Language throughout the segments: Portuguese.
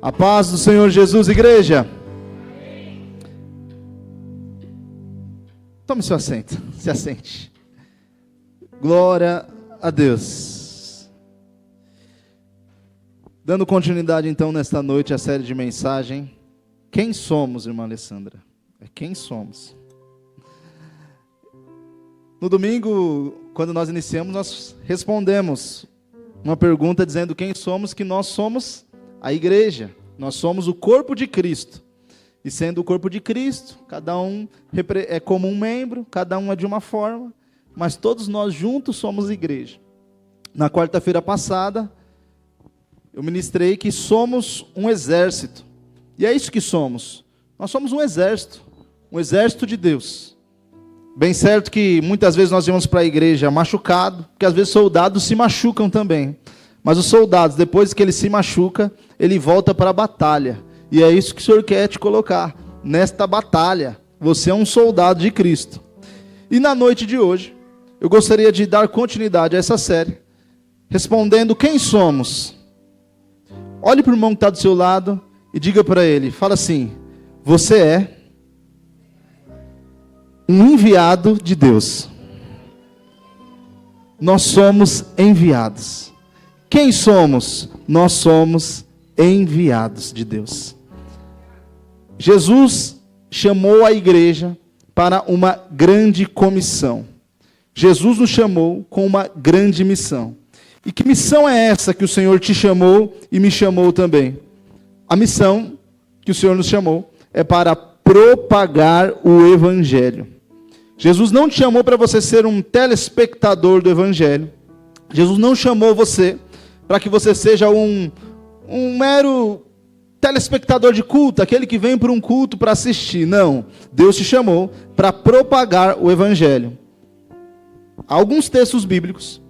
A paz do Senhor Jesus, igreja. Tome seu assento, se assente. Glória a Deus. Dando continuidade então nesta noite à série de mensagem. Quem somos, irmã Alessandra? Quem somos? No domingo, quando nós iniciamos, nós respondemos uma pergunta dizendo quem somos, que nós somos a igreja. Nós somos o corpo de Cristo. E sendo o corpo de Cristo, cada um é como um membro, cada um é de uma forma, mas todos nós juntos somos igreja. Na quarta-feira passada, eu ministrei que somos um exército. E é isso que somos. Nós somos um exército de Deus. Bem certo que muitas vezes nós vamos para a igreja machucado, porque às vezes soldados se machucam também. Mas os soldados, depois que ele se machuca, ele volta para a batalha. E é isso que o Senhor quer te colocar, nesta batalha. Você é um soldado de Cristo. E na noite de hoje, eu gostaria de dar continuidade a essa série, respondendo quem somos. Olhe para o irmão que está do seu lado e diga para ele, fala assim, você é um enviado de Deus. Nós somos enviados. Quem somos? Nós somos enviados de Deus. Jesus chamou a igreja para uma grande comissão. Jesus nos chamou com uma grande missão. E que missão é essa que o Senhor te chamou e me chamou também? A missão que o Senhor nos chamou é para propagar o Evangelho. Jesus não te chamou para você ser um telespectador do Evangelho. Jesus não chamou você para que você seja um mero telespectador de culto, aquele que vem para um culto para assistir. Não, Deus te chamou para propagar o Evangelho. Há alguns textos bíblicos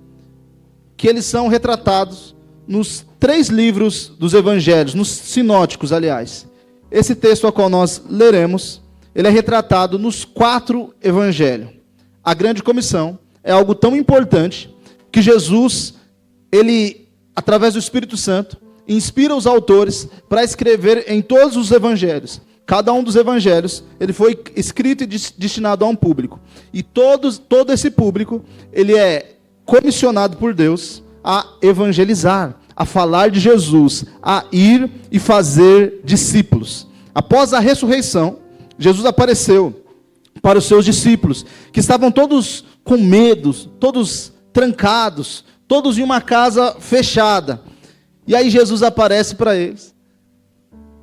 que eles são retratados nos 3 livros dos Evangelhos, nos sinóticos, aliás. Esse texto ao qual nós leremos, ele é retratado nos 4 Evangelhos. A grande comissão é algo tão importante que Jesus, ele, através do Espírito Santo, inspira os autores para escrever em todos os evangelhos. Cada um dos evangelhos, ele foi escrito e destinado a um público. E todo esse público, ele é comissionado por Deus a evangelizar, a falar de Jesus, a ir e fazer discípulos. Após a ressurreição, Jesus apareceu para os seus discípulos, que estavam todos com medo, todos trancados, todos em uma casa fechada. E aí Jesus aparece para eles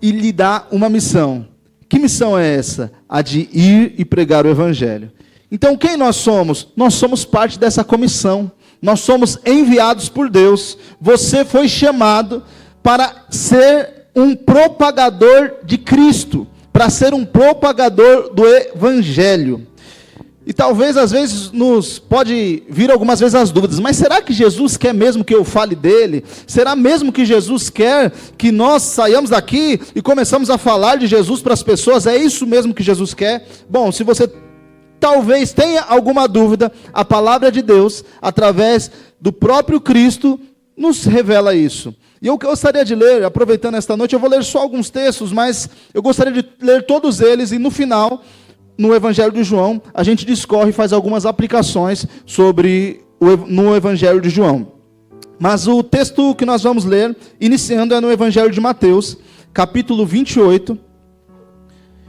e lhe dá uma missão. Que missão é essa? A de ir e pregar o Evangelho. Então quem nós somos? Nós somos parte dessa comissão. Nós somos enviados por Deus. Você foi chamado para ser um propagador de Cristo, para ser um propagador do Evangelho. E talvez, às vezes, nos pode vir algumas vezes as dúvidas, mas será que Jesus quer mesmo que eu fale dele? Será mesmo que Jesus quer que nós saiamos daqui e começamos a falar de Jesus para as pessoas? É isso mesmo que Jesus quer? Bom, se você talvez tenha alguma dúvida, a palavra de Deus, através do próprio Cristo, nos revela isso. E eu gostaria de ler, aproveitando esta noite, eu vou ler só alguns textos, mas eu gostaria de ler todos eles e no final, no Evangelho de João, a gente discorre e faz algumas aplicações no Evangelho de João. Mas o texto que nós vamos ler, iniciando, é no Evangelho de Mateus, capítulo 28,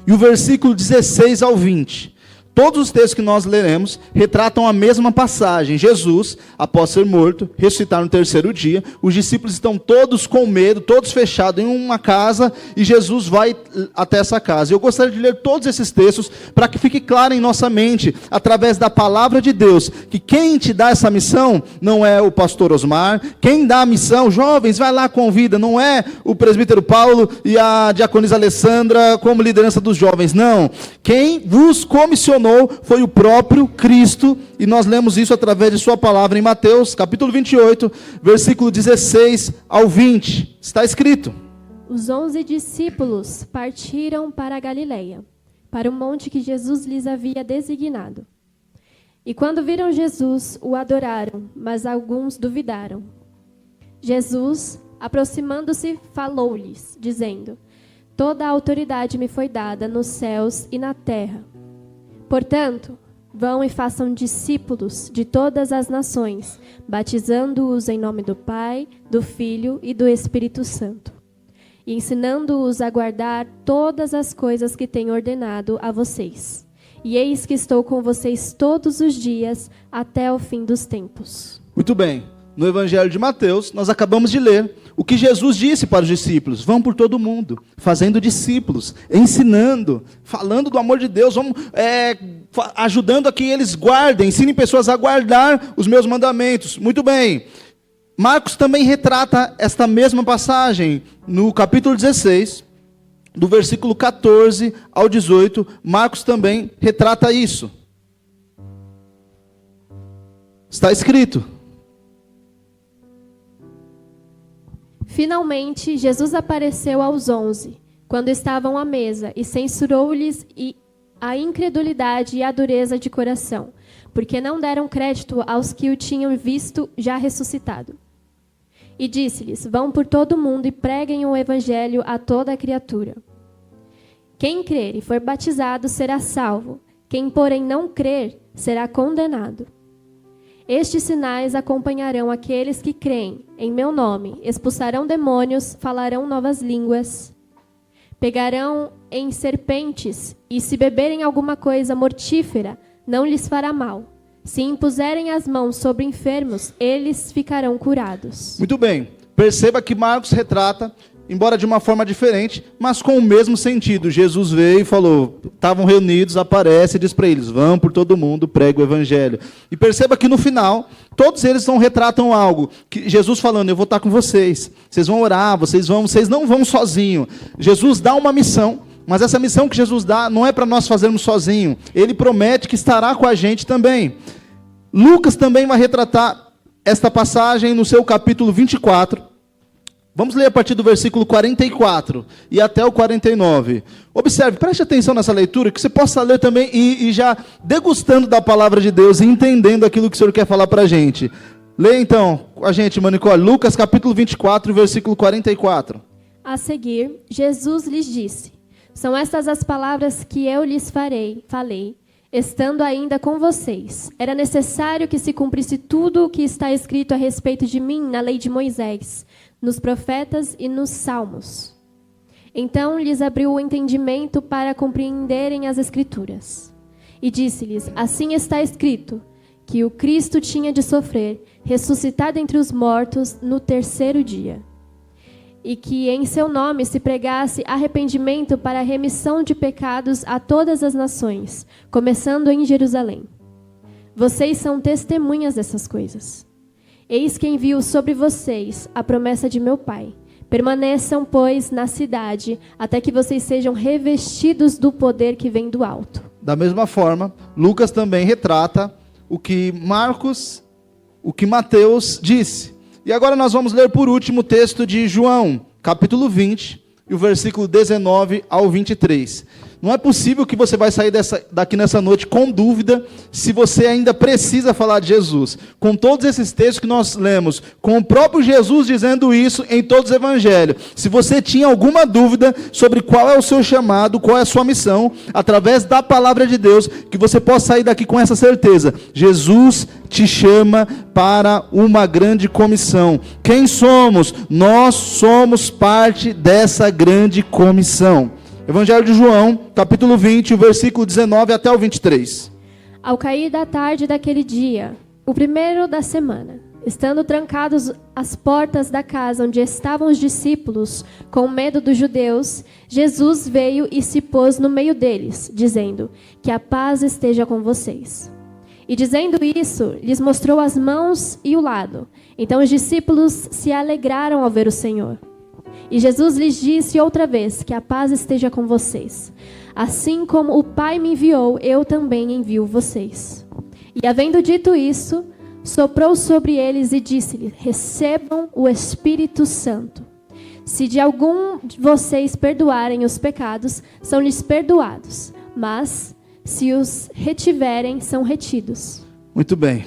e o versículo 16 ao 20. Todos os textos que nós leremos retratam a mesma passagem. Jesus, após ser morto, ressuscitar no 3º dia. Os discípulos estão todos com medo, todos fechados em uma casa, e Jesus vai até essa casa. Eu gostaria de ler todos esses textos para que fique claro em nossa mente, através da palavra de Deus, que quem te dá essa missão não é o pastor Osmar, quem dá a missão, jovens, vai lá, convida, não é o presbítero Paulo e a diaconisa Alessandra como liderança dos jovens, não. Quem vos comissionou foi o próprio Cristo, e nós lemos isso através de sua palavra em Mateus, capítulo 28, versículo 16 ao 20. Está escrito: Os 11 discípulos partiram para a Galileia, para o monte que Jesus lhes havia designado. E quando viram Jesus, o adoraram, mas alguns duvidaram. Jesus, Aproximando-se, falou-lhes, dizendo: Toda a autoridade me foi dada nos céus e na terra. Portanto, vão e façam discípulos de todas as nações, batizando-os em nome do Pai, do Filho e do Espírito Santo, e ensinando-os a guardar todas as coisas que tenho ordenado a vocês. E eis que estou com vocês todos os dias até o fim dos tempos. Muito bem. No Evangelho de Mateus, nós acabamos de ler o que Jesus disse para os discípulos: vão por todo mundo, fazendo discípulos, ensinando, falando do amor de Deus, ajudando a que eles guardem, ensinem pessoas a guardar os meus mandamentos. Muito bem. Marcos também retrata esta mesma passagem no capítulo 16, do versículo 14 ao 18. Marcos também retrata isso. Está escrito: Finalmente, Jesus apareceu aos 11, quando estavam à mesa, e censurou-lhes a incredulidade e a dureza de coração, porque não deram crédito aos que o tinham visto já ressuscitado. E disse-lhes: Vão por todo o mundo e preguem o evangelho a toda a criatura. Quem crer e for batizado será salvo, quem, porém, não crer será condenado. Estes sinais acompanharão aqueles que creem em meu nome, expulsarão demônios, falarão novas línguas, pegarão em serpentes, e se beberem alguma coisa mortífera, não lhes fará mal. Se impuserem as mãos sobre enfermos, eles ficarão curados. Muito bem. Perceba que Marcos retrata, embora de uma forma diferente, mas com o mesmo sentido. Jesus veio e falou, estavam reunidos, aparece e diz para eles: vão por todo mundo, pregue o evangelho. E perceba que no final, todos eles não retratam algo, que Jesus falando: eu vou estar com vocês, vocês vão orar, vocês não vão sozinhos. Jesus dá uma missão, mas essa missão que Jesus dá não é para nós fazermos sozinho. Ele promete que estará com a gente também. Lucas também vai retratar esta passagem no seu capítulo 24. Vamos ler a partir do versículo 44 e até o 49. Observe, preste atenção nessa leitura, que você possa ler também e já degustando da palavra de Deus e entendendo aquilo que o Senhor quer falar para a gente. Lê então com a gente, Manicole, Lucas capítulo 24, versículo 44. A seguir, Jesus lhes disse: São estas as palavras que eu lhes falei, estando ainda com vocês. Era necessário que se cumprisse tudo o que está escrito a respeito de mim na lei de Moisés, nos profetas e nos salmos. Então lhes abriu o entendimento para compreenderem as Escrituras. E disse-lhes: Assim está escrito, que o Cristo tinha de sofrer, ressuscitar dentre os mortos no terceiro dia, e que em seu nome se pregasse arrependimento para a remissão de pecados a todas as nações, começando em Jerusalém. Vocês são testemunhas dessas coisas. Eis que envio sobre vocês a promessa de meu Pai. Permaneçam, pois, na cidade, até que vocês sejam revestidos do poder que vem do alto. Da mesma forma, Lucas também retrata o que Mateus disse. E agora nós vamos ler por último o texto de João, capítulo 20, e o versículo 19 ao 23. Não é possível que você vai sair daqui nessa noite com dúvida se você ainda precisa falar de Jesus. Com todos esses textos que nós lemos, com o próprio Jesus dizendo isso em todos os evangelhos. Se você tinha alguma dúvida sobre qual é o seu chamado, qual é a sua missão, através da palavra de Deus, que você possa sair daqui com essa certeza. Jesus te chama para uma grande comissão. Quem somos? Nós somos parte dessa grande comissão. Evangelho de João, capítulo 20, o versículo 19 até o 23. Ao cair da tarde daquele dia, o primeiro da semana, estando trancados as portas da casa onde estavam os discípulos, com medo dos judeus, Jesus veio e se pôs no meio deles, dizendo: Que a paz esteja com vocês. E dizendo isso, lhes mostrou as mãos e o lado. Então os discípulos se alegraram ao ver o Senhor. E Jesus lhes disse outra vez: Que a paz esteja com vocês. Assim como o Pai me enviou, eu também envio vocês. E havendo dito isso, soprou sobre eles e disse-lhes: Recebam o Espírito Santo. Se de algum de vocês perdoarem os pecados, são-lhes perdoados. Mas, se os retiverem, são retidos. Muito bem.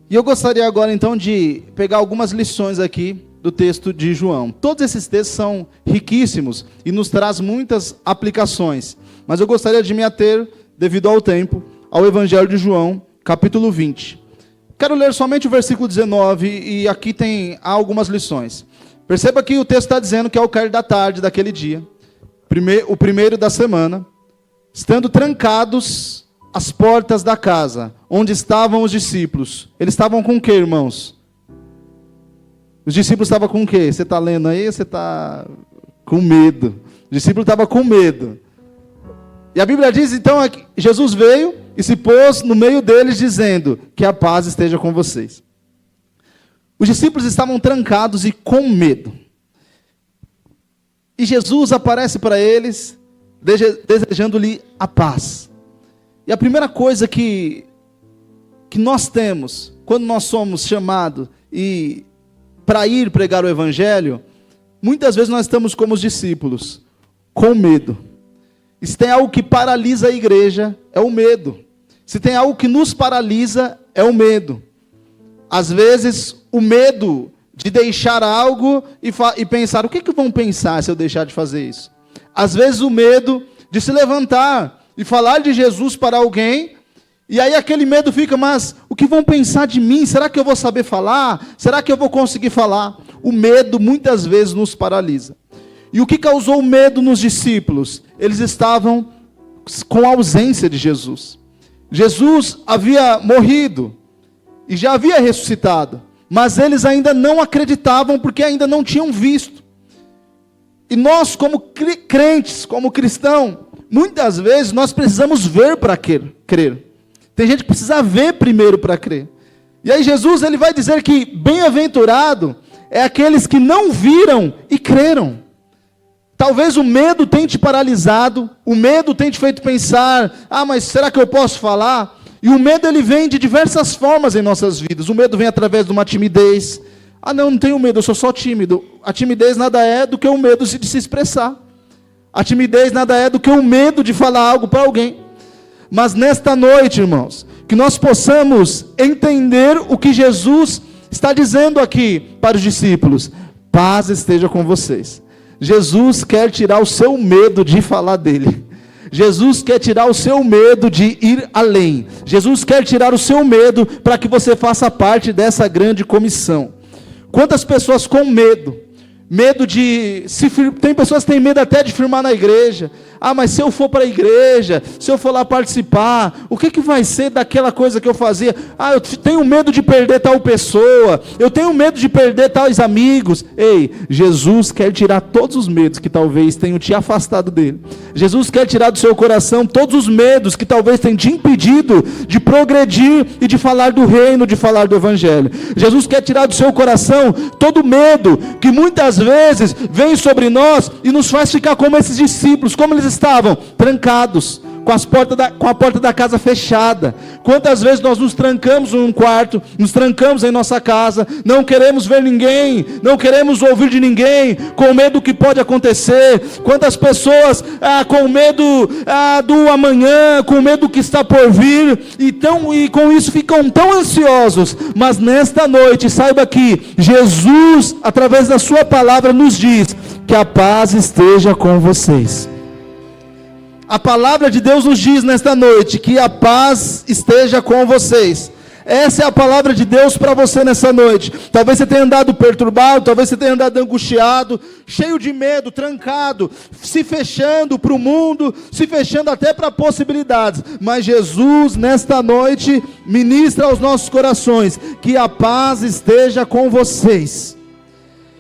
E eu gostaria agora então de pegar algumas lições aqui do texto de João. Todos esses textos são riquíssimos e nos traz muitas aplicações. Mas eu gostaria de me ater, devido ao tempo, ao Evangelho de João, capítulo 20. Quero ler somente o versículo 19 e aqui há algumas lições. Perceba que o texto está dizendo que ao cair da tarde daquele dia, o primeiro da semana, estando trancados as portas da casa, onde estavam os discípulos. Eles estavam com o que, irmãos? Os discípulos estavam com o quê? Você está lendo aí? Você está com medo. Os discípulos estavam com medo. E a Bíblia diz, então, que Jesus veio e se pôs no meio deles, dizendo que a paz esteja com vocês. Os discípulos estavam trancados e com medo. E Jesus aparece para eles, desejando-lhe a paz. E a primeira coisa que nós temos, quando nós somos chamados para ir pregar o Evangelho, muitas vezes nós estamos como os discípulos, com medo. E se tem algo que paralisa a igreja, é o medo. Se tem algo que nos paralisa, é o medo. Às vezes, o medo de deixar algo e pensar, o que vão pensar se eu deixar de fazer isso? Às vezes, o medo de se levantar e falar de Jesus para alguém, e aí aquele medo fica, mas o que vão pensar de mim? Será que eu vou saber falar? Será que eu vou conseguir falar? O medo muitas vezes nos paralisa. E o que causou medo nos discípulos? Eles estavam com a ausência de Jesus. Jesus havia morrido e já havia ressuscitado, mas eles ainda não acreditavam porque ainda não tinham visto. E nós, como crentes, como cristãos, muitas vezes nós precisamos ver para crer. Tem gente que precisa ver primeiro para crer. E aí Jesus ele vai dizer que bem-aventurado é aqueles que não viram e creram. Talvez o medo tenha te paralisado, o medo tenha te feito pensar, mas será que eu posso falar? E o medo ele vem de diversas formas em nossas vidas. O medo vem através de uma timidez. Não tenho medo, eu sou só tímido. A timidez nada é do que o medo de se expressar. A timidez nada é do que o medo de falar algo para alguém. Mas nesta noite, irmãos, que nós possamos entender o que Jesus está dizendo aqui para os discípulos. Paz esteja com vocês. Jesus quer tirar o seu medo de falar dele. Jesus quer tirar o seu medo de ir além. Jesus quer tirar o seu medo para que você faça parte dessa grande comissão. Quantas pessoas com medo? Medo de... Tem pessoas que têm medo até de firmar na igreja. Mas se eu for para a igreja, se eu for lá participar, o que vai ser daquela coisa que eu fazia? Eu tenho medo de perder tal pessoa, eu tenho medo de perder tais amigos. Ei, Jesus quer tirar todos os medos que talvez tenham te afastado dele. Jesus quer tirar do seu coração todos os medos que talvez tenham te impedido de progredir e de falar do reino, de falar do evangelho. Jesus quer tirar do seu coração todo medo que muitas vezes vem sobre nós e nos faz ficar como esses discípulos, como eles estavam trancados, com a porta da casa fechada. Quantas vezes nós nos trancamos em um quarto, nos trancamos em nossa casa, não queremos ver ninguém, não queremos ouvir de ninguém, com medo do que pode acontecer. Quantas pessoas com medo do amanhã, com medo do que está por vir, e com isso ficam tão ansiosos. Mas nesta noite, saiba que Jesus, através da sua palavra, nos diz que a paz esteja com vocês. A palavra de Deus nos diz nesta noite que a paz esteja com vocês. Essa é a palavra de Deus para você nessa noite. Talvez você tenha andado perturbado, talvez você tenha andado angustiado, cheio de medo, trancado, se fechando para o mundo, se fechando até para possibilidades. Mas Jesus nesta noite ministra aos nossos corações que a paz esteja com vocês.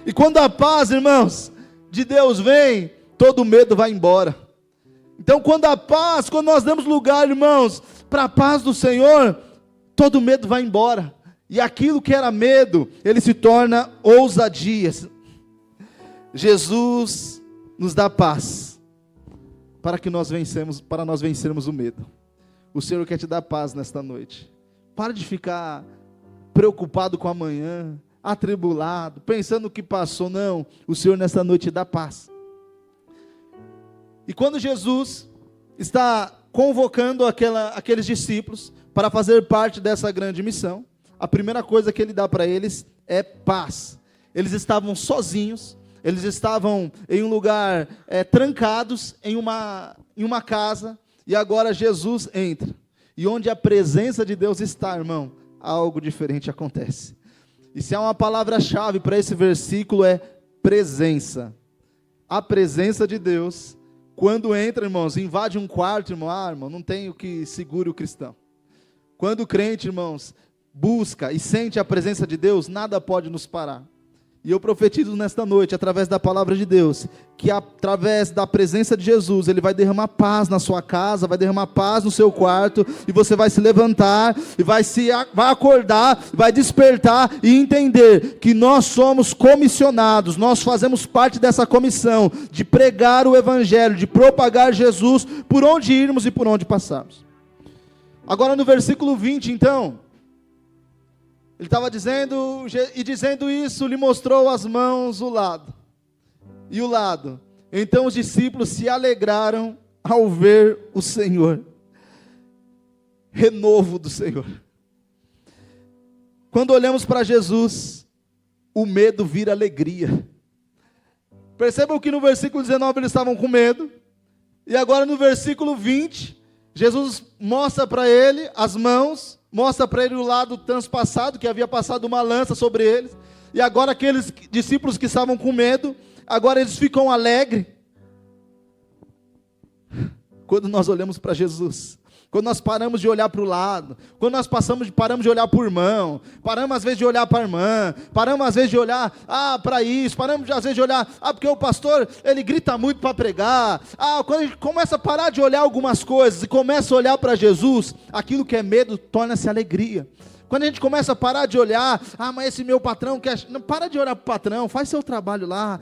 E quando a paz, irmãos, de Deus vem, todo medo vai embora. Então quando nós damos lugar, irmãos, para a paz do Senhor, todo medo vai embora. E aquilo que era medo, ele se torna ousadia. Jesus nos dá paz, para nós vencermos o medo. O Senhor quer te dar paz nesta noite. Para de ficar preocupado com amanhã, atribulado, pensando no que passou. Não, o Senhor nesta noite te dá paz. E quando Jesus está convocando aqueles discípulos para fazer parte dessa grande missão, a primeira coisa que ele dá para eles é paz. Eles estavam sozinhos, eles estavam em um lugar trancados, em uma casa, e agora Jesus entra. E onde a presença de Deus está, irmão, algo diferente acontece. E se há uma palavra-chave para esse versículo é presença. A presença de Deus, quando entra, irmãos, invade um quarto, irmão, irmão, não tem o que segure o cristão. Quando o crente, irmãos, busca e sente a presença de Deus, nada pode nos parar. E eu profetizo nesta noite, através da palavra de Deus, que através da presença de Jesus, Ele vai derramar paz na sua casa, vai derramar paz no seu quarto, e você vai se levantar, e vai acordar, vai despertar, e entender que nós somos comissionados, nós fazemos parte dessa comissão, de pregar o Evangelho, de propagar Jesus, por onde irmos e por onde passarmos. Agora no versículo 20, então, ele estava dizendo, e dizendo isso, lhe mostrou as mãos, o lado, e o lado. Então os discípulos se alegraram ao ver o Senhor. Renovo do Senhor. Quando olhamos para Jesus, o medo vira alegria. Percebam que no versículo 19 eles estavam com medo, e agora no versículo 20, Jesus mostra para ele as mãos, mostra para ele o lado transpassado, que havia passado uma lança sobre eles, e agora aqueles discípulos que estavam com medo, agora eles ficam alegres. Quando nós olhamos para Jesus, quando nós paramos de olhar para o lado, quando nós paramos de olhar para o irmão, paramos às vezes de olhar para a irmã, paramos às vezes de olhar, para isso, paramos às vezes de olhar, porque o pastor, ele grita muito para pregar, quando a gente começa a parar de olhar algumas coisas, e começa a olhar para Jesus, aquilo que é medo, torna-se alegria. Quando a gente começa a parar de olhar, mas esse meu patrão quer... Não, para de olhar para o patrão, faz seu trabalho lá.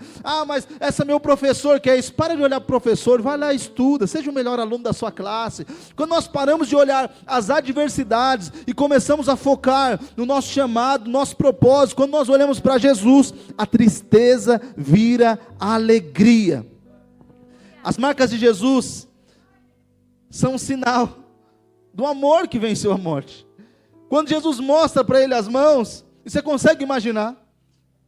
Mas esse meu professor quer isso. Para de olhar para o professor, vai lá e estuda, seja o melhor aluno da sua classe. Quando nós paramos de olhar as adversidades e começamos a focar no nosso chamado, no nosso propósito, quando nós olhamos para Jesus, a tristeza vira alegria. As marcas de Jesus são um sinal do amor que venceu a morte. Quando Jesus mostra para ele as mãos, e você consegue imaginar?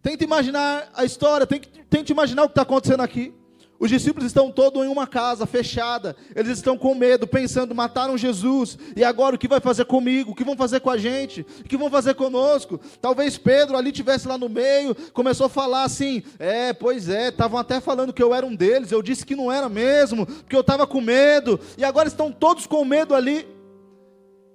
Tenta imaginar a história, tente imaginar o que está acontecendo aqui. Os discípulos estão todos em uma casa fechada, eles estão com medo, pensando, mataram Jesus, e agora o que vai fazer comigo? O que vão fazer com a gente? O que vão fazer conosco? Talvez Pedro ali estivesse lá no meio, começou a falar assim, pois é, estavam até falando que eu era um deles, eu disse que não era mesmo, porque eu estava com medo, e agora estão todos com medo ali.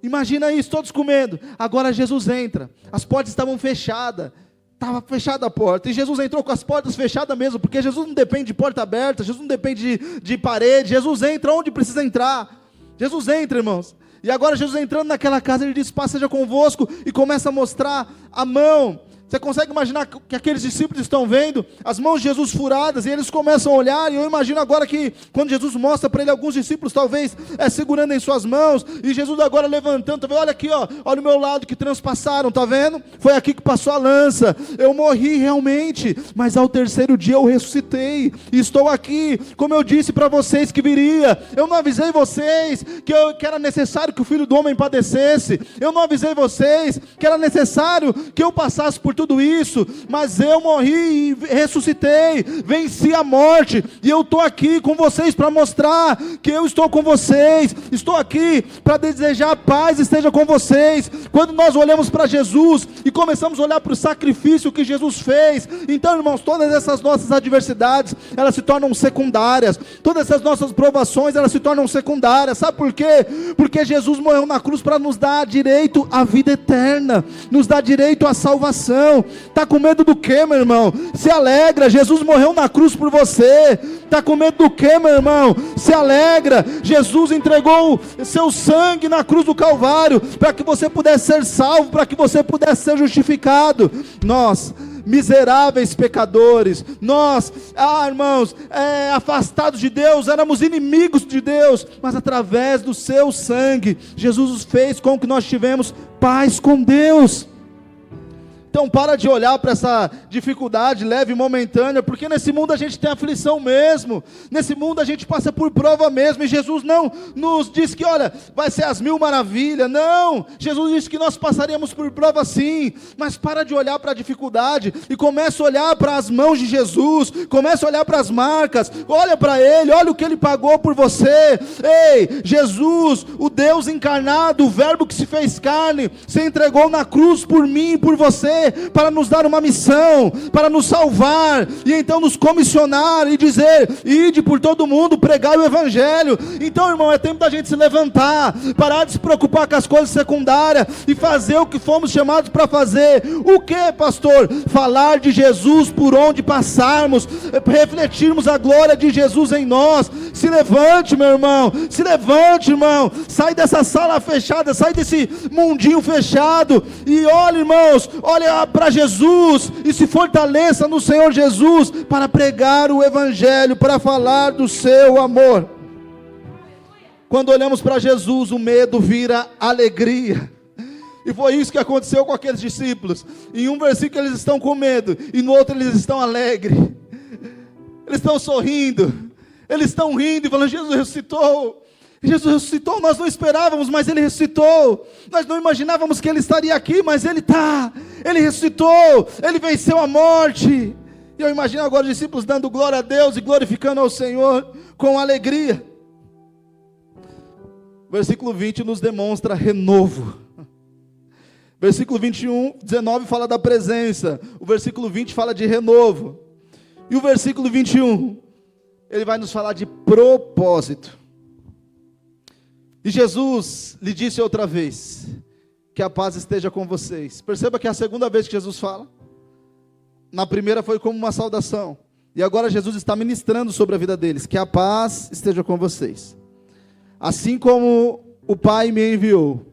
Imagina isso, todos com medo. Agora Jesus entra, as portas estavam fechadas, estava fechada a porta, e Jesus entrou com as portas fechadas mesmo, porque Jesus não depende de porta aberta, Jesus não depende de parede, Jesus entra onde precisa entrar, Jesus entra, irmãos, e agora Jesus entrando naquela casa, ele diz, paz seja convosco, e começa a mostrar a mão. Você consegue imaginar que aqueles discípulos estão vendo as mãos de Jesus furadas, e eles começam a olhar, e eu imagino agora que, quando Jesus mostra para ele alguns discípulos, talvez, segurando em suas mãos, e Jesus agora levantando, tá vendo? Olha aqui, olha o meu lado que transpassaram, tá vendo? Foi aqui que passou a lança, eu morri realmente, mas ao terceiro dia eu ressuscitei, e estou aqui, como eu disse para vocês que viria, eu não avisei vocês que era necessário que o Filho do Homem padecesse, eu não avisei vocês que era necessário que eu passasse por tudo isso, mas eu morri e ressuscitei, venci a morte, e eu estou aqui com vocês para mostrar que eu estou com vocês, estou aqui para desejar a paz esteja com vocês. Quando nós olhamos para Jesus e começamos a olhar para o sacrifício que Jesus fez, então, irmãos, todas essas nossas adversidades, elas se tornam secundárias, todas essas nossas provações, elas se tornam secundárias. Sabe por quê? Porque Jesus morreu na cruz para nos dar direito à vida eterna, nos dar direito à salvação. Está com medo do que, meu irmão? Se alegra, Jesus morreu na cruz por você. Está com medo do que, meu irmão? Se alegra, Jesus entregou seu sangue na cruz do Calvário, para que você pudesse ser salvo, para que você pudesse ser justificado. Nós, miseráveis pecadores, nós, irmãos, afastados de Deus, éramos inimigos de Deus, mas através do seu sangue, Jesus fez com que nós tivemos paz com Deus. Então para de olhar para essa dificuldade leve e momentânea, porque nesse mundo a gente tem aflição mesmo, nesse mundo a gente passa por prova mesmo, e Jesus não nos diz que, olha, vai ser as 1000 maravilhas, não, Jesus disse que nós passaríamos por prova sim, mas para de olhar para a dificuldade, e começa a olhar para as mãos de Jesus, começa a olhar para as marcas, olha para Ele, olha o que Ele pagou por você. Ei, Jesus, o Deus encarnado, o verbo que se fez carne, se entregou na cruz por mim e por você, para nos dar uma missão, para nos salvar, e então nos comissionar e dizer, ide por todo mundo, pregai o evangelho. Então, irmão, é tempo da gente se levantar, parar de se preocupar com as coisas secundárias, e fazer o que fomos chamados para fazer. O que, pastor? Falar de Jesus por onde passarmos, refletirmos a glória de Jesus em nós. Se levante, meu irmão, se levante, irmão, sai dessa sala fechada, sai desse mundinho fechado, e olha, irmãos, olha para Jesus, e se fortaleça no Senhor Jesus, para pregar o evangelho, para falar do seu amor. Quando olhamos para Jesus, o medo vira alegria, e foi isso que aconteceu com aqueles discípulos. Em um versículo eles estão com medo, e no outro eles estão alegres, eles estão sorrindo, eles estão rindo e falando, Jesus ressuscitou. Jesus ressuscitou, nós não esperávamos, mas Ele ressuscitou. Nós não imaginávamos que Ele estaria aqui, mas Ele está. Ele ressuscitou, Ele venceu a morte. E eu imagino agora os discípulos dando glória a Deus e glorificando ao Senhor com alegria. Versículo 20 nos demonstra renovo. Versículo 19 fala da presença. O versículo 20 fala de renovo. E o versículo 21, ele vai nos falar de propósito. E Jesus lhe disse outra vez, que a paz esteja com vocês. Perceba que é a segunda vez que Jesus fala. Na primeira foi como uma saudação, e agora Jesus está ministrando sobre a vida deles, que a paz esteja com vocês. Assim como o Pai me enviou,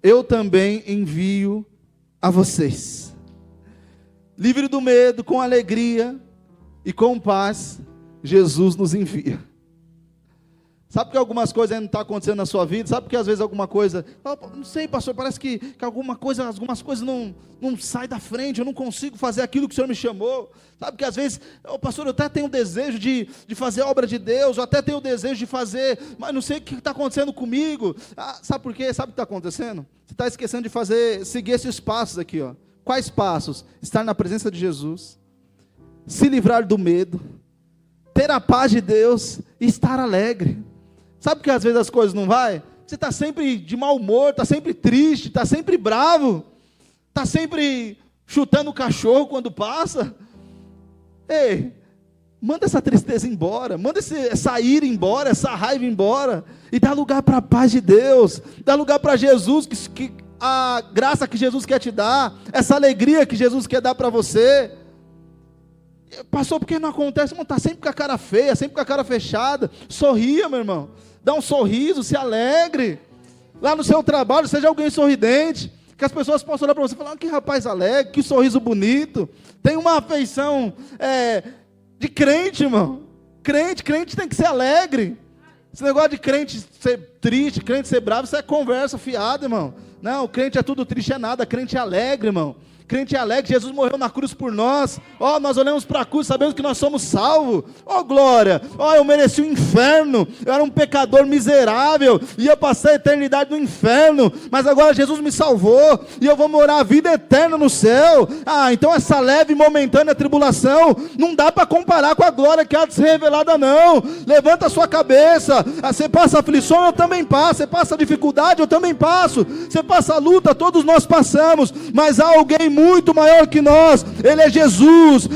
eu também envio a vocês. Livre do medo, com alegria e com paz, Jesus nos envia. Sabe que algumas coisas ainda não estão acontecendo na sua vida? Sabe que às vezes alguma coisa, não sei, pastor, parece que algumas coisas não saem da frente, eu não consigo fazer aquilo que o Senhor me chamou. Sabe que às vezes, pastor, eu até tenho o desejo de fazer a obra de Deus, eu até tenho o desejo de fazer, mas não sei o que está acontecendo comigo. Sabe por quê? Sabe o que está acontecendo? Você está esquecendo de seguir esses passos aqui, ó. Quais passos? Estar na presença de Jesus, se livrar do medo, ter a paz de Deus e estar alegre. Sabe que às vezes as coisas não vai? Você está sempre de mau humor, está sempre triste, está sempre bravo, está sempre chutando o cachorro quando passa. Ei, manda essa tristeza embora, manda essa ira embora, essa raiva embora, e dá lugar para a paz de Deus, dá lugar para Jesus, que a graça que Jesus quer te dar, essa alegria que Jesus quer dar para você. Pastor, por que não acontece? Está sempre com a cara feia, sempre com a cara fechada. Sorria, meu irmão, dá um sorriso, se alegre. Lá no seu trabalho, seja alguém sorridente, que as pessoas possam olhar para você e falar, que rapaz alegre, que sorriso bonito. Tem uma afeição de crente, irmão. Crente tem que ser alegre. Esse negócio de crente ser triste, crente ser bravo, isso é conversa fiada, irmão. Não, crente é tudo triste, é nada, crente é alegre, irmão. Crente é alegre, Jesus morreu na cruz por nós. Nós olhamos para a cruz, sabemos que nós somos salvos. Glória, eu mereci o inferno, eu era um pecador miserável, e eu passei a eternidade no inferno, mas agora Jesus me salvou, e eu vou morar a vida eterna no céu. Então essa leve e momentânea tribulação, não dá para comparar com a glória que há de ser revelada não. Levanta a sua cabeça, você passa aflição, eu também passo, você passa dificuldade, eu também passo, você passa luta, todos nós passamos, mas há alguém muito maior que nós, Ele é Jesus,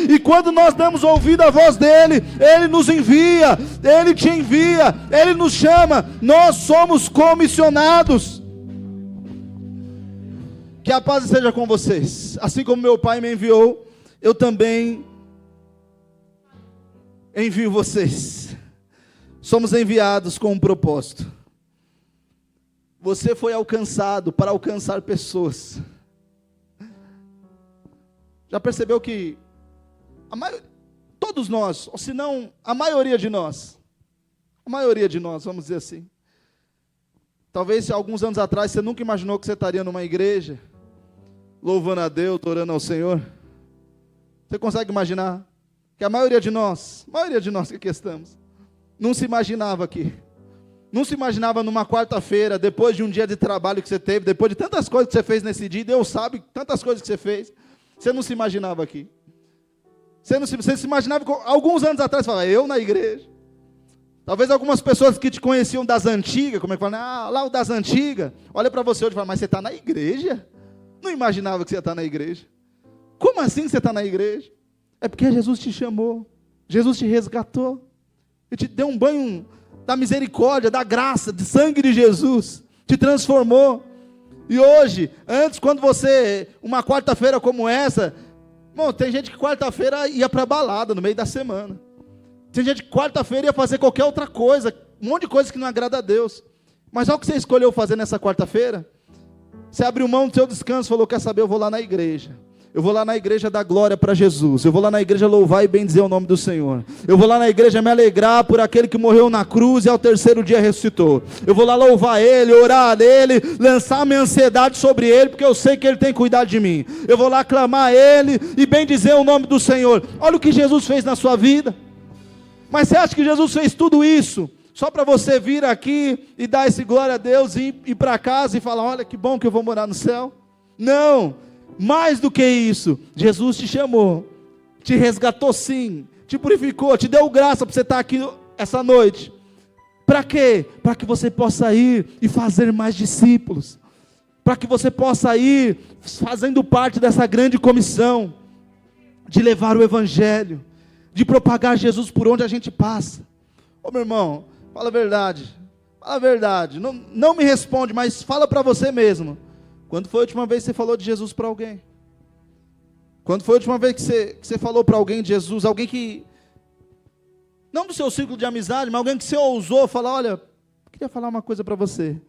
e quando nós damos ouvido à voz dEle, Ele nos envia, Ele te envia, Ele nos chama, nós somos comissionados. Que a paz esteja com vocês, assim como meu Pai me enviou, eu também envio vocês. Somos enviados com um propósito. Você foi alcançado para alcançar pessoas. Já percebeu que todos nós, ou se não a maioria de nós, vamos dizer assim, talvez alguns anos atrás você nunca imaginou que você estaria numa igreja, louvando a Deus, orando ao Senhor? Você consegue imaginar que a maioria de nós que aqui estamos, não se imaginava aqui. Não se imaginava numa quarta-feira, depois de um dia de trabalho que você teve, depois de tantas coisas que você fez nesse dia, Deus sabe tantas coisas que você fez, você não se imaginava aqui. Você se imaginava, alguns anos atrás, você falava, eu na igreja. Talvez algumas pessoas que te conheciam das antigas, como é que falam, lá o das antigas, olha para você hoje e fala, mas você está na igreja? Não imaginava que você ia estar na igreja. Como assim você está na igreja? É porque Jesus te chamou, Jesus te resgatou, Ele te deu um banho da misericórdia, da graça, de sangue de Jesus, te transformou. E hoje, antes, quando você, uma quarta-feira como essa, bom, tem gente que quarta-feira ia para balada no meio da semana. Tem gente que quarta-feira ia fazer qualquer outra coisa, um monte de coisa que não agrada a Deus. Mas olha o que você escolheu fazer nessa quarta-feira. Você abriu mão do seu descanso, falou, quer saber, eu vou lá na igreja. Eu vou lá na igreja dar glória para Jesus. Eu vou lá na igreja louvar e bendizer o nome do Senhor. Eu vou lá na igreja me alegrar por aquele que morreu na cruz e ao terceiro dia ressuscitou. Eu vou lá louvar Ele, orar a Ele, lançar minha ansiedade sobre Ele, porque eu sei que Ele tem cuidado de mim. Eu vou lá clamar a Ele e bendizer o nome do Senhor. Olha o que Jesus fez na sua vida. Mas você acha que Jesus fez tudo isso só para você vir aqui e dar esse glória a Deus e ir para casa e falar, olha que bom que eu vou morar no céu? Não. Mais do que isso, Jesus te chamou, te resgatou sim, te purificou, te deu graça para você estar aqui essa noite. Para quê? Para que você possa ir e fazer mais discípulos, para que você possa ir fazendo parte dessa grande comissão, de levar o Evangelho, de propagar Jesus por onde a gente passa. Ô meu irmão, fala a verdade, não me responde, mas fala para você mesmo. Quando foi a última vez que você falou de Jesus para alguém? Quando foi a última vez que você falou para alguém de Jesus? Alguém que, não do seu círculo de amizade, mas alguém que você ousou falar, olha, eu queria falar uma coisa para você.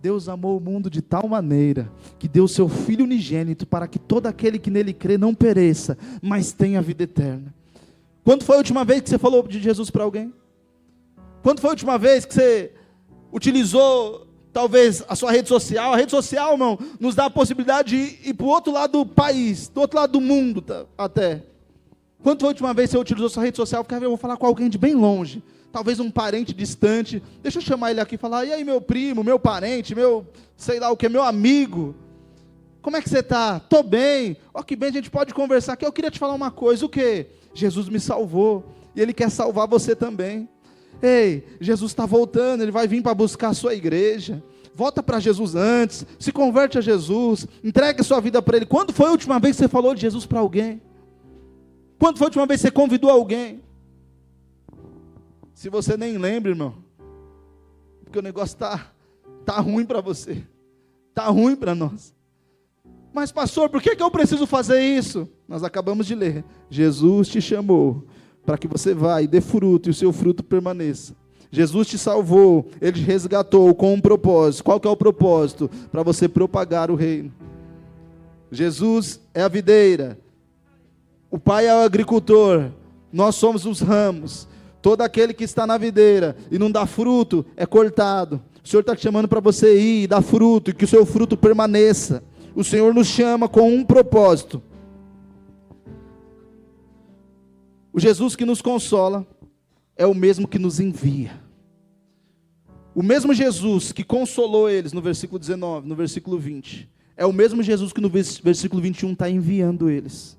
Deus amou o mundo de tal maneira, que deu o seu Filho unigênito, para que todo aquele que nele crê não pereça, mas tenha vida eterna. Quando foi a última vez que você falou de Jesus para alguém? Quando foi a última vez que você utilizou talvez a sua rede social? A rede social, irmão, nos dá a possibilidade de ir para o outro lado do país, do outro lado do mundo até. Quando foi a última vez que você utilizou sua rede social? Porque eu vou falar com alguém de bem longe, talvez um parente distante, deixa eu chamar ele aqui e falar, e aí meu primo, meu parente, meu, sei lá o que, meu amigo, como é que você está? Estou bem, ó que bem, a gente pode conversar aqui, eu queria te falar uma coisa, o quê? Jesus me salvou, e Ele quer salvar você também. Ei, Jesus está voltando, Ele vai vir para buscar a sua igreja. Volta para Jesus antes, se converte a Jesus, entregue a sua vida para Ele. Quando foi a última vez que você falou de Jesus para alguém? Quando foi a última vez que você convidou alguém? Se você nem lembra, irmão, porque o negócio tá ruim para você, tá ruim para nós. Mas pastor, por que eu preciso fazer isso? Nós acabamos de ler, Jesus te chamou para que você vá e dê fruto e o seu fruto permaneça. Jesus te salvou, Ele te resgatou com um propósito. Qual que é o propósito? Para você propagar o reino. Jesus é a videira, o Pai é o agricultor, nós somos os ramos. Todo aquele que está na videira e não dá fruto é cortado. O Senhor está te chamando para você ir e dar fruto, e que o seu fruto permaneça. O Senhor nos chama com um propósito. O Jesus que nos consola é o mesmo que nos envia. O mesmo Jesus que consolou eles no versículo 19, no versículo 20, é o mesmo Jesus que no versículo 21 está enviando eles.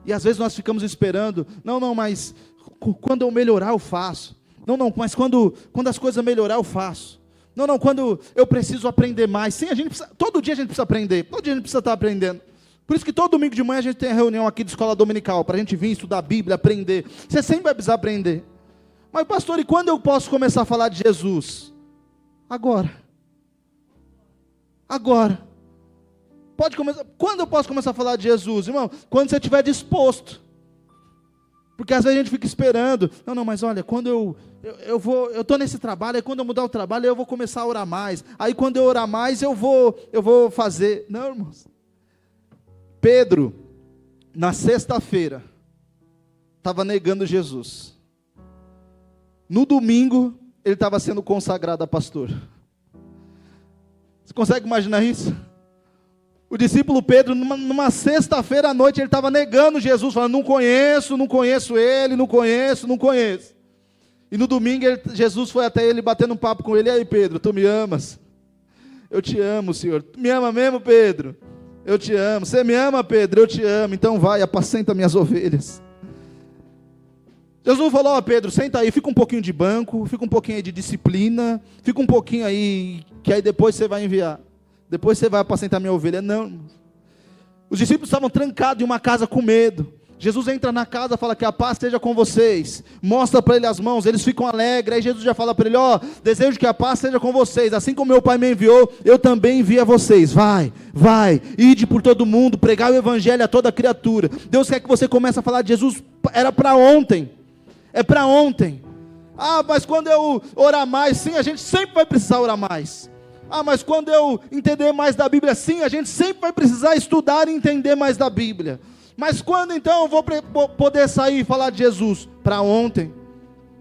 E às vezes nós ficamos esperando, não, mas quando eu melhorar eu faço. Não, mas quando as coisas melhorar eu faço. Não, quando eu preciso aprender mais. Sim, todo dia a gente precisa aprender, todo dia a gente precisa estar aprendendo. Por isso que todo domingo de manhã a gente tem a reunião aqui de escola dominical, para a gente vir estudar a Bíblia, aprender. Você sempre vai precisar aprender. Mas pastor, e quando eu posso começar a falar de Jesus? Agora. Pode começar. Quando eu posso começar a falar de Jesus, irmão? Quando você estiver disposto. Porque às vezes a gente fica esperando. Não, mas olha, quando eu estou nesse trabalho, aí quando eu mudar o trabalho, eu vou começar a orar mais. Aí quando eu orar mais, eu vou fazer. Não, irmãos. Pedro, na sexta-feira, estava negando Jesus. No domingo, ele estava sendo consagrado a pastor. Você consegue imaginar isso? O discípulo Pedro, numa sexta-feira à noite, ele estava negando Jesus, falando, não conheço ele, não conheço. E no domingo, Jesus foi até ele, batendo um papo com ele, e aí Pedro, tu me amas? Eu te amo, Senhor. Tu me ama mesmo, Pedro? Eu te amo. Você me ama, Pedro? Eu te amo. Então vai, apacenta minhas ovelhas. Jesus falou, Pedro, senta aí, fica um pouquinho de banco, fica um pouquinho aí de disciplina, fica um pouquinho aí, que aí depois você vai enviar. Depois você vai apacentar minha ovelha. Não. Os discípulos estavam trancados em uma casa com medo. Jesus entra na casa, fala que a paz esteja com vocês, mostra para ele as mãos, eles ficam alegres, aí Jesus já fala para ele, desejo que a paz esteja com vocês, assim como meu Pai me enviou, eu também envio a vocês, vai, ide por todo mundo, pregar o evangelho a toda criatura. Deus quer que você comece a falar de Jesus, era para ontem, é para ontem. Mas quando eu orar mais, sim, a gente sempre vai precisar orar mais. Mas quando eu entender mais da Bíblia, sim, a gente sempre vai precisar estudar e entender mais da Bíblia. Mas quando então eu vou poder sair e falar de Jesus? Para ontem.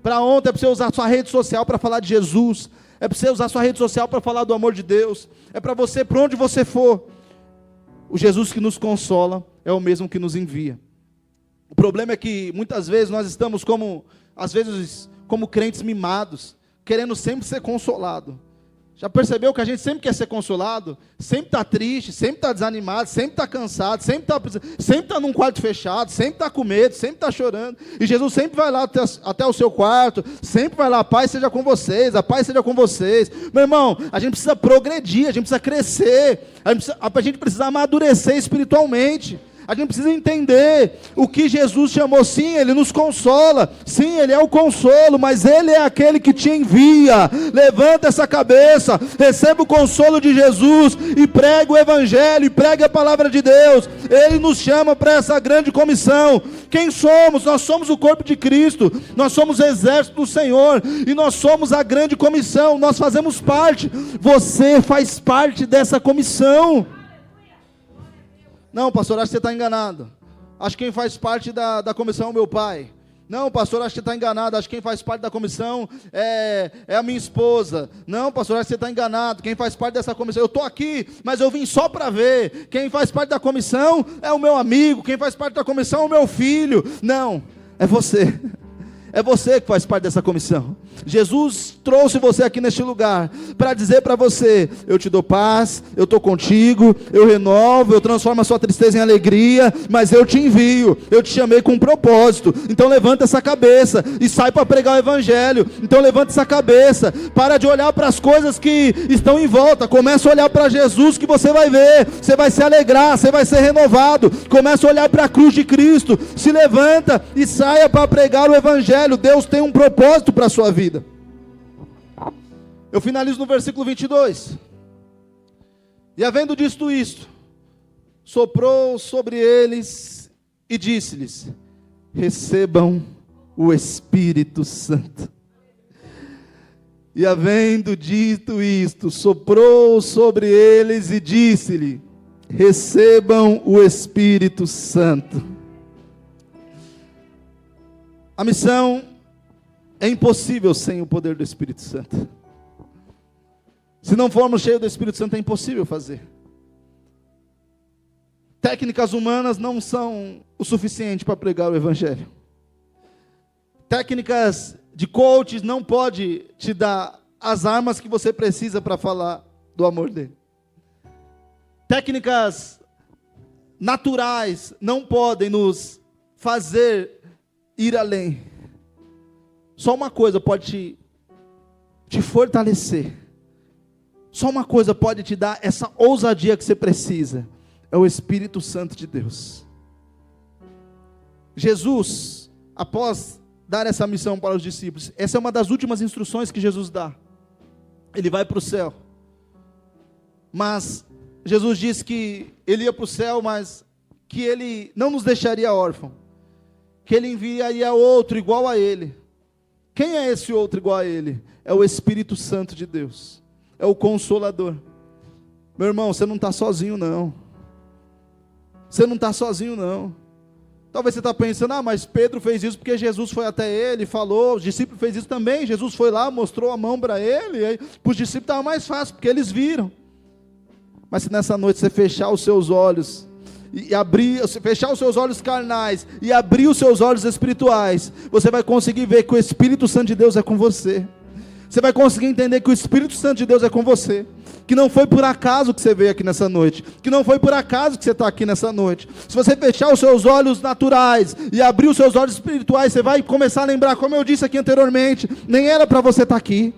Para ontem é para você usar sua rede social para falar de Jesus. É para você usar sua rede social para falar do amor de Deus. É para você, para onde você for. O Jesus que nos consola é o mesmo que nos envia. O problema é que muitas vezes nós estamos como crentes mimados, querendo sempre ser consolado. Já percebeu que a gente sempre quer ser consolado? Sempre está triste, sempre está desanimado, sempre está cansado, sempre está num quarto fechado, sempre está com medo, sempre está chorando. E Jesus sempre vai lá até o seu quarto, sempre vai lá, a paz seja com vocês, a paz seja com vocês. Meu irmão, a gente precisa progredir, a gente precisa crescer, a gente precisa amadurecer espiritualmente. A gente precisa entender o que Jesus chamou. Sim, Ele nos consola, sim, Ele é o consolo, mas Ele é aquele que te envia. Levanta essa cabeça, receba o consolo de Jesus e prega o Evangelho, e prega a palavra de Deus. Ele nos chama para essa grande comissão. Quem somos? Nós somos o corpo de Cristo, nós somos o exército do Senhor, e nós somos a grande comissão, nós fazemos parte. Você faz parte dessa comissão. Não, pastor, acho que você está enganado. Acho que quem faz parte da comissão é o meu pai. Não, pastor, acho que você está enganado. Acho que quem faz parte da comissão é a minha esposa. Não, pastor, acho que você está enganado. Quem faz parte dessa comissão, eu estou aqui, mas eu vim só para ver. Quem faz parte da comissão é o meu amigo. Quem faz parte da comissão é o meu filho. Não, é você. É você que faz parte dessa comissão. Jesus trouxe você aqui neste lugar para dizer para você: eu te dou paz, eu estou contigo, eu renovo, eu transformo a sua tristeza em alegria, mas eu te envio, eu te chamei com um propósito. Então levanta essa cabeça e sai para pregar o Evangelho. Então levanta essa cabeça, para de olhar para as coisas que estão em volta, começa a olhar para Jesus, que você vai ver, você vai se alegrar, você vai ser renovado. Começa a olhar para a cruz de Cristo, se levanta e saia para pregar o Evangelho. Deus tem um propósito para a sua vida. Eu finalizo no versículo 22. E havendo dito isto, soprou sobre eles e disse-lhes: recebam o Espírito Santo. E havendo dito isto, soprou sobre eles e disse-lhe: recebam o Espírito Santo. A missão é impossível sem o poder do Espírito Santo. Se não formos cheios do Espírito Santo, é impossível fazer. Técnicas humanas não são o suficiente para pregar o Evangelho. Técnicas de coaches não podem te dar as armas que você precisa para falar do amor dele. Técnicas naturais não podem nos fazer ir além. Só uma coisa pode te fortalecer. Só uma coisa pode te dar essa ousadia que você precisa. É o Espírito Santo de Deus. Jesus, após dar essa missão para os discípulos, essa é uma das últimas instruções que Jesus dá. Ele vai para o céu. Mas Jesus disse que ele ia para o céu, mas que ele não nos deixaria órfãos. Que ele enviaria outro igual a ele. Quem é esse outro igual a ele? É o Espírito Santo de Deus. É o Consolador. Meu irmão, você não está sozinho não. Você não está sozinho não. Talvez você está pensando: mas Pedro fez isso porque Jesus foi até ele, falou. Os discípulos fez isso também. Jesus foi lá, mostrou a mão para ele. Para os discípulos estava mais fácil, porque eles viram. Mas se nessa noite você fechar os seus olhos, e abrir, fechar os seus olhos carnais, e abrir os seus olhos espirituais, você vai conseguir ver que o Espírito Santo de Deus é com você. Você vai conseguir entender que o Espírito Santo de Deus é com você. Que não foi por acaso que você veio aqui nessa noite. Que não foi por acaso que você está aqui nessa noite. Se você fechar os seus olhos naturais e abrir os seus olhos espirituais, você vai começar a lembrar, como eu disse aqui anteriormente, nem era para você estar aqui.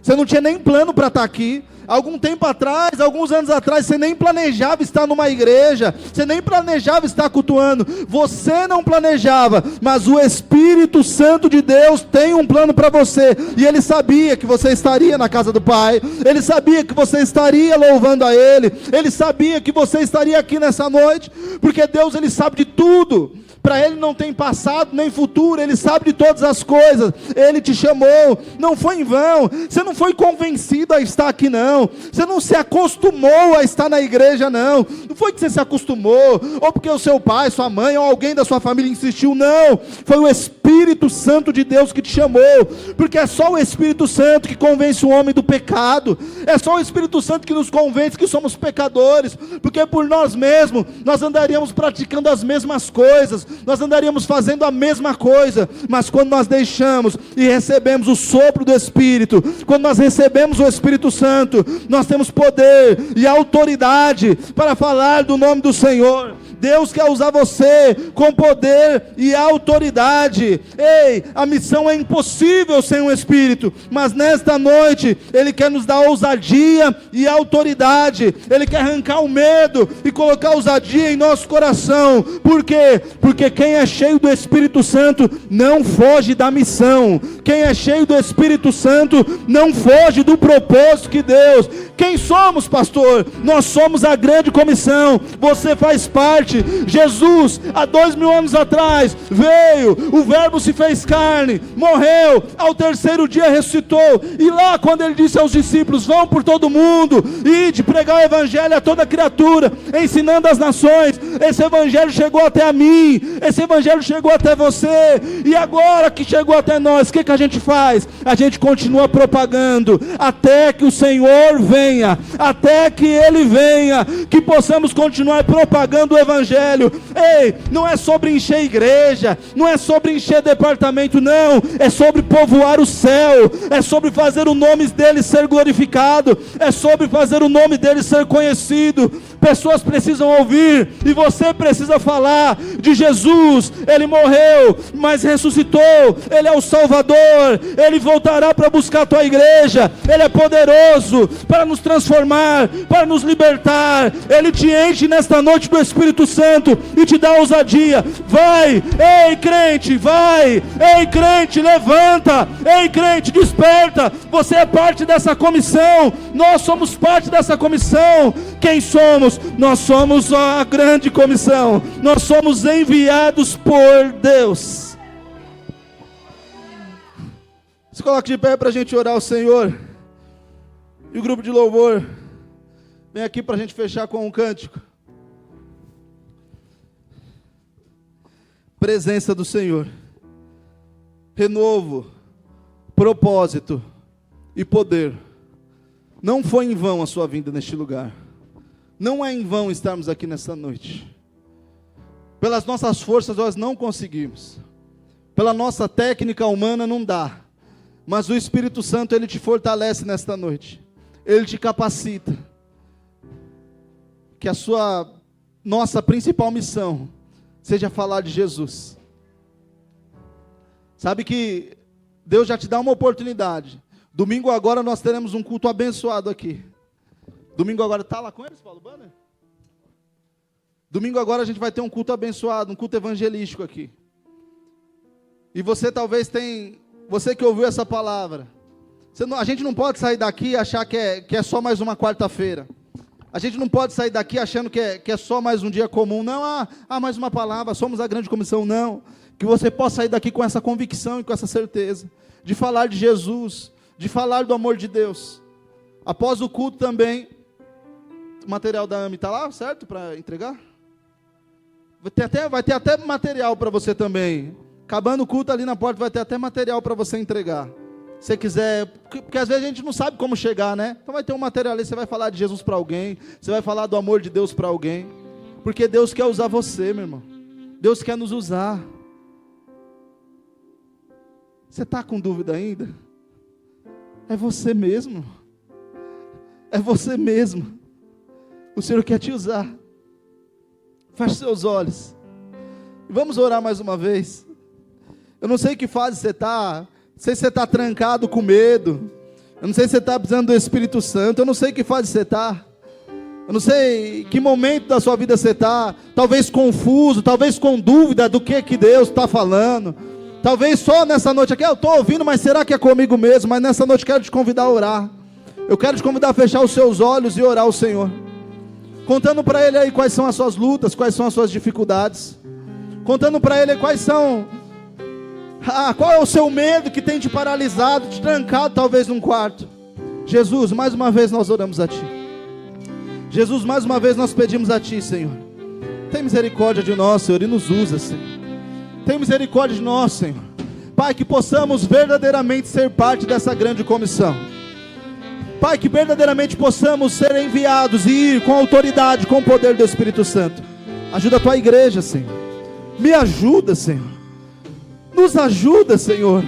Você não tinha nem plano para estar aqui. Algum tempo atrás, alguns anos atrás, você nem planejava estar numa igreja, você nem planejava estar cultuando, você não planejava, mas o Espírito Santo de Deus tem um plano para você, e Ele sabia que você estaria na casa do Pai, Ele sabia que você estaria louvando a Ele, Ele sabia que você estaria aqui nessa noite, porque Deus, Ele sabe de tudo. Para Ele não tem passado nem futuro, Ele sabe de todas as coisas. Ele te chamou, não foi em vão. Você não foi convencido a estar aqui não. Você não se acostumou a estar na igreja não. Não foi que você se acostumou, ou porque o seu pai, sua mãe, ou alguém da sua família insistiu, não. Foi o Espírito Santo de Deus que te chamou, porque é só o Espírito Santo que convence o homem do pecado. É só o Espírito Santo que nos convence que somos pecadores, porque por nós mesmos, nós andaríamos praticando as mesmas coisas, nós andaríamos fazendo a mesma coisa, mas quando nós deixamos e recebemos o sopro do Espírito, quando nós recebemos o Espírito Santo, nós temos poder e autoridade para falar do nome do Senhor. Deus quer usar você com poder e autoridade. Ei, a missão é impossível sem o Espírito, mas nesta noite Ele quer nos dar ousadia e autoridade. Ele quer arrancar o medo e colocar ousadia em nosso coração. Por quê? Porque quem é cheio do Espírito Santo não foge da missão. Quem é cheio do Espírito Santo não foge do propósito que Deus. Quem somos, pastor? Nós somos a grande comissão. Você faz parte. Jesus, há 2000 anos atrás, veio, o Verbo se fez carne, morreu, ao terceiro dia ressuscitou, e lá quando Ele disse aos discípulos, vão por todo mundo, ide pregar o Evangelho a toda criatura, ensinando as nações, esse Evangelho chegou até a mim, esse Evangelho chegou até você, e agora que chegou até nós, o que a gente faz? A gente continua propagando, até que o Senhor venha, até que Ele venha, que possamos continuar propagando o Evangelho. Ei, não é sobre encher igreja, não é sobre encher departamento, não, é sobre povoar o céu, é sobre fazer o nome dele ser glorificado, é sobre fazer o nome dele ser conhecido. Pessoas precisam ouvir, e você precisa falar de Jesus. Ele morreu, mas ressuscitou, Ele é o Salvador, Ele voltará para buscar a tua igreja, Ele é poderoso para nos transformar, para nos libertar. Ele te enche nesta noite do Espírito Santo e te dá ousadia. Vai, ei crente, vai, ei crente, levanta, ei crente, desperta. Você é parte dessa comissão, nós somos parte dessa comissão. Quem somos? Nós somos a grande comissão, nós somos enviados por Deus. Se coloque de pé para a gente orar ao Senhor, e o grupo de louvor vem aqui para a gente fechar com um cântico. Presença do Senhor, renovo, propósito e poder. Não foi em vão a sua vinda neste lugar. Não é em vão estarmos aqui nessa noite. Pelas nossas forças nós não conseguimos. Pela nossa técnica humana não dá. Mas o Espírito Santo, Ele te fortalece nesta noite. Ele te capacita. Que a nossa principal missão seja falar de Jesus. Sabe que Deus já te dá uma oportunidade. Domingo agora nós teremos um culto abençoado aqui. Domingo agora, está lá com eles, Paulo Banner? Domingo agora a gente vai ter um culto abençoado, um culto evangelístico aqui. E você talvez você que ouviu essa palavra, a gente não pode sair daqui e achar que é só mais uma quarta-feira. A gente não pode sair daqui achando que é só mais um dia comum. Não, mais uma palavra, somos a grande comissão. Não, que você possa sair daqui com essa convicção e com essa certeza, de falar de Jesus, de falar do amor de Deus. Após o culto também, o material da AMI está lá, certo? Para entregar? Vai ter até material para você também. Acabando o culto ali na porta, vai ter até material para você entregar. Se você quiser, porque às vezes a gente não sabe como chegar, né? Então vai ter um material ali, você vai falar de Jesus para alguém, você vai falar do amor de Deus para alguém, porque Deus quer usar você, meu irmão. Deus quer nos usar. Você está com dúvida ainda? É você mesmo. É você mesmo. O Senhor quer te usar. Feche seus olhos. Vamos orar mais uma vez. Eu não sei que fase você está. Não sei se você está trancado com medo. Eu não sei se você está precisando do Espírito Santo. Eu não sei que fase você está. Eu não sei que momento da sua vida você está. Talvez confuso, talvez com dúvida do que Deus está falando. Talvez só nessa noite aqui, eu estou ouvindo, mas será que é comigo mesmo? Mas nessa noite eu quero te convidar a orar. Eu quero te convidar a fechar os seus olhos e orar ao Senhor. Contando para Ele aí quais são as suas lutas, quais são as suas dificuldades. Contando para Ele quais são... qual é o seu medo que tem te paralisado, te trancado talvez num quarto. Jesus, mais uma vez nós oramos a Ti. Jesus, mais uma vez nós pedimos a Ti, Senhor. Tem misericórdia de nós, Senhor, e nos usa, Senhor. Tem misericórdia de nós, Senhor. Pai, que possamos verdadeiramente ser parte dessa grande comissão. Pai, que verdadeiramente possamos ser enviados e ir com autoridade, com o poder do Espírito Santo. Ajuda a Tua igreja, Senhor. Me ajuda, Senhor. Nos ajuda, Senhor.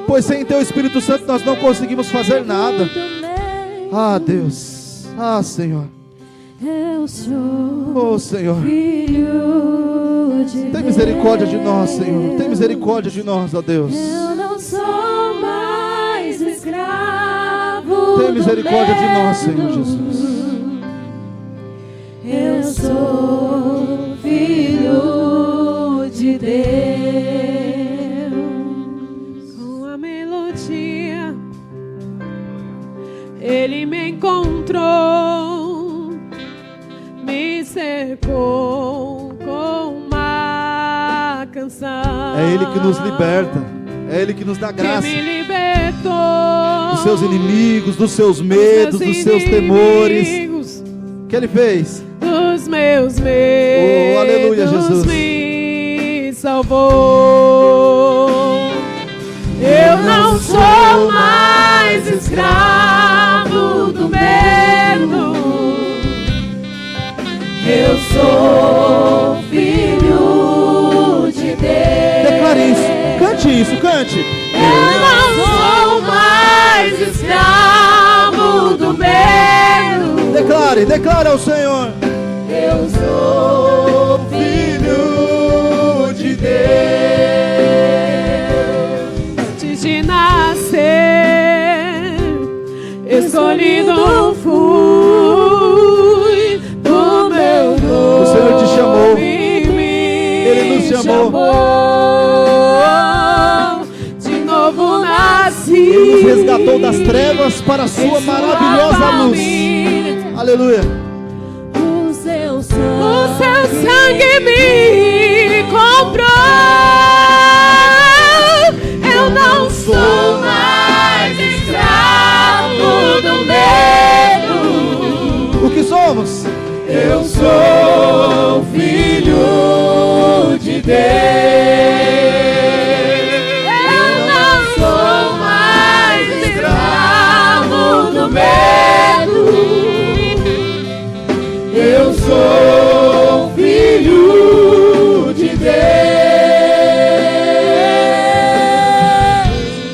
Pois sem Teu Espírito Santo nós não conseguimos fazer nada. Deus. Senhor. Eu sou oh, Senhor. Filho de Tem misericórdia de nós, Senhor. Tem misericórdia de nós, ó Deus. Eu não sou mais escravo. Tem misericórdia de nós, Senhor Jesus. Eu sou filho de Deus. Com a melodia, Ele me encontrou, me cercou com uma canção. É Ele que nos liberta. É Ele que nos dá graça. Que me libertou dos seus inimigos, dos seus medos, dos seus temores. O que Ele fez? Dos meus medos. Oh, aleluia, Jesus. Me salvou. Eu não sou mais escravo do medo. Eu sou filho de Deus. Declare isso, cante isso, cante. Eu não sou mais escravo do medo. Declare ao Senhor. Eu sou filho de Deus. Antes de nascer, escolhido fui do meu nome. O Senhor te chamou. Ele nos chamou. De novo nasci. Ele nos resgatou das trevas para a sua maravilhosa luz. Aleluia. O seu sangue me comprou. Eu não sou mais escravo do medo. O que somos? Eu sou filho de Deus. Eu não sou mais escravo do medo. Eu sou filho de Deus.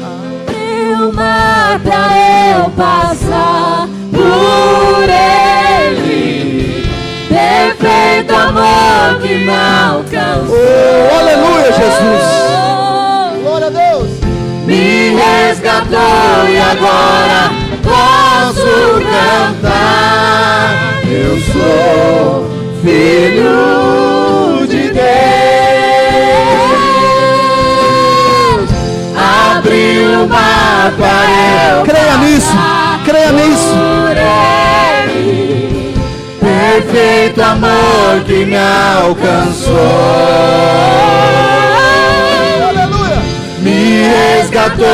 Abriu o mar pra eu passar por ele. Perfeito amor que me alcançou. Oh, aleluia, Jesus. Glória a Deus. Me resgatou e agora posso cantar. Eu sou filho de Deus. Abriu o mar para eu Creia nisso, creia nisso. por ele. Perfeito amor que me alcançou. Aleluia. Me resgatou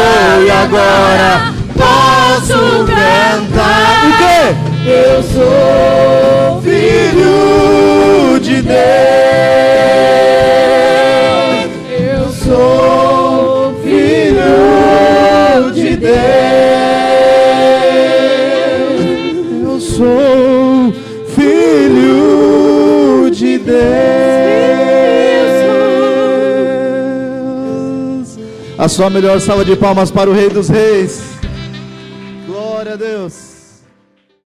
e agora posso cantar. O quê? Eu sou filho de Deus. Eu sou filho sua melhor salva de palmas para o Rei dos Reis. Glória a Deus.